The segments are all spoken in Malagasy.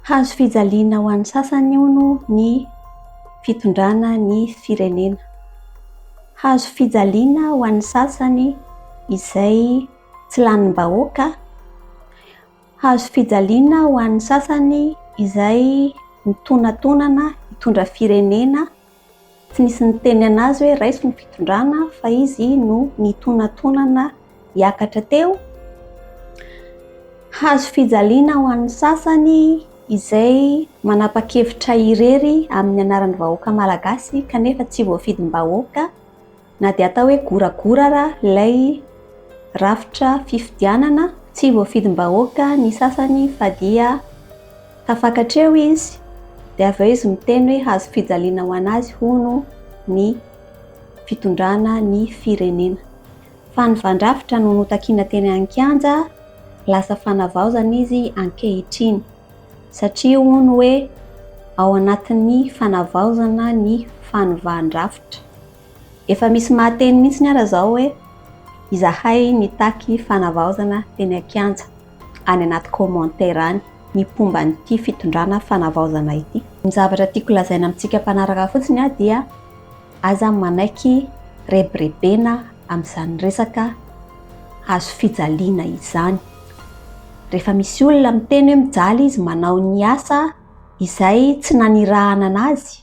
Hazo fijaliana ho an'ny sasany hono ny fitondrana ny firenena. Hazo fijaliana ho an'ny sasany izay tsy lanim-bahoaka. Hazo fijaliana ho an'ny sasany izay mitonantonana hitondra firenena. Tsy nisy niteny anazy hoe raiso ny fitondrana fa izy no nitonantonana hiakatra teo. Hazo fijaliana ho an'ny sasany izay manapa-kevitra irery amin'ny anaran'ny vahoaka malagasy kanefa tsy voafidim-bahoaka, na dia atao hoe goragorara ilay rafitra fifidianana, tsy voafidim-bahoaka ny sasany fa dia tafakatra eo izy, dia avy eo izy miteny hoe hazo fijaliana ho anazy hono ny fitondrana ny firenena. Fa ny vandrafitra no notakiana teny an-kianja, lasa fanavaozana izy ankehitriny satria hono hoe ao anatin'ny fanavaozana ny fanovan-drafitra. Efa misy mahateny mihitsy ara zao hoe izahay nitaky fanavaozana teny an-kianja, any anaty commentaire any ny pomba n'ity fitondrana fanavaozana ity. Ny zavatra tiako lazaina amintsika mpanaraka fotsiny dia aza manaiky rebirebena amin'izany resaka hazo fijaliana izany. Rehefa misy olona miteny hoe mijaly izy manao ny asa izay tsy nanirahana anazy,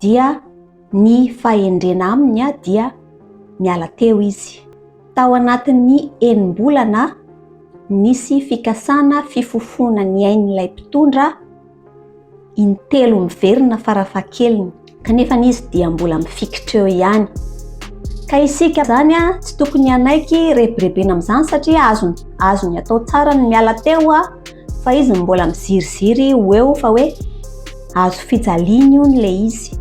dia ny fahendrena aminy dia miala teo izy. Tao anatin'ny enim-bolana nisy fikasana fifofona ny ain'ilay mpitondra intelo miverina farafahakeliny, kanefa izy dia mbola mifikitra eo ihany. Ka isika zany tsy tokony hanaiky rebirebena amin'izany satria azony atao tsara ny miala teo fa izy mbola miziriziry ho eo fa hoe hazo fijaliana io le izy.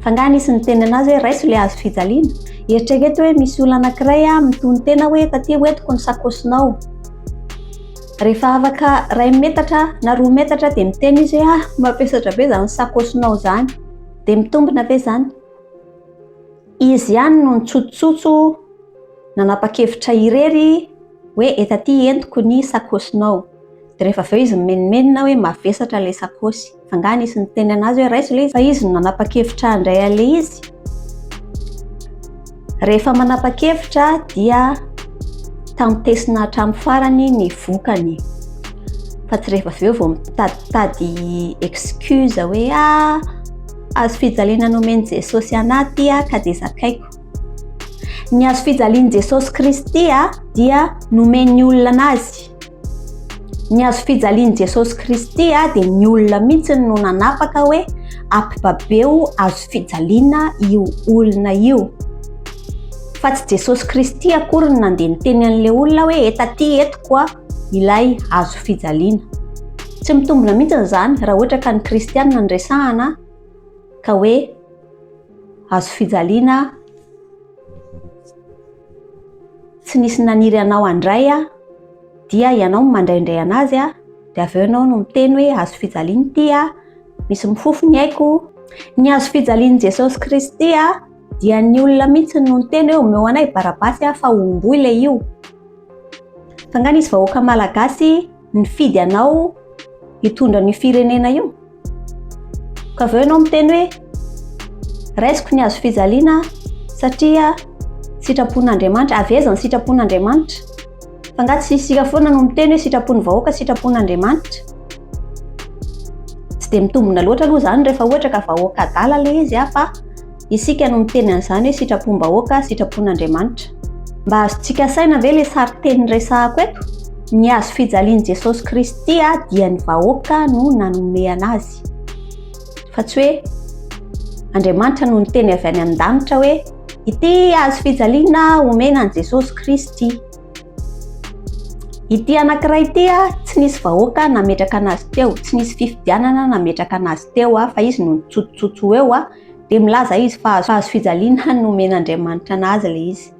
Fa nga nisy niteny anazy hoe raiso le hazo fijaliana. Eritrereto hoe misy olona anankiray mitony tena hoe taty hoentiko ny sakosinao. Rehefa afaka 2 metatra na 2 metatra dia miteny izy hoe mapesatra be zany sakosinao zany, dia mitombina ve zany? Izy ihany no nitsotsotso nanapa-kevitra irery hoe etaty entiko ny sakosinao. Dia rehefa avy eo izy menimenina hoe mavesatra le sakosy. Fa nga nisy niteny anazy hoe raiso le izy, fa izy no nanapa-kevitra andray ale izy. Rehefa manapa-kevitra dia tamotesina hatramin'ny farany ny vokany. Fa tsy rehefa avy eo vao mitaditady excuse hoe hazo fijaliana nomeny Jesosy anaty ka dia zakaiko. Ny hazo fijaliana Jesosy Kristy dia nomeny olona anazy. Ny hazo fijaliana Jesosy Kristy dia ny olona mihitsy no nanapaka hoe ampibabeo hazo fijaliana io olona io. Fa tsy Jesosy Kristy akory no nandeha niteny an'ilay olona hoe etaty etiko ilay hazo fijaliana. Tsy mitombina mihitsy zany raha ohatra ka ny kristianina no resahana ka hoe hazo fijaliana tsy nisy naniry anao andray dia ianao mandraindray anazy dia avy eo ianao no miteny hoe hazo fijaliana ity misy mifofony aiko. Ny hazo fijaliana Jesosy Kristy dia ny olona mihitsy no niteny hoe omeo anay barabasy fa omboy le io. Fa nga nisy vahoaka malagasy nifidy anao hitondra ny firenena io, ka avy eo ianao miteny hoe raisiko ny hazo fijaliana satria sitrapon'Andriamanitra, avezana sitrapon'Andriamanitra. Fa nga tsy isika foana no miteny hoe sitrapon'ny vahoaka, sitrapon'Andriamanitra. Tsy dia mitombina loatra aloha zany rehefa ohatra ka vahoaka adala le izy fa isika no miteny an'izany hoe sitrapon-bahoaka, sitrapon'Andriamanitra. Mba azontsika saina ve le sary teny resahako eto? Ny hazo fijaliana Jesosy Kristy dia ny vahoaka no nanome anazy, fa tsy hoe Andriamanitra no niteny avy any an-danitra hoe ity hazo fijaliana omena an Jesosy Kristy. Ity anankiray ity tsy nisy vahoaka nametraka anazy teo, tsy nisy fifidianana nametraka anazy teo fa izy no nitsotsotso eo dia milaza izy fa hazo fijaliana nomen'Andriamanitra anazy le izy.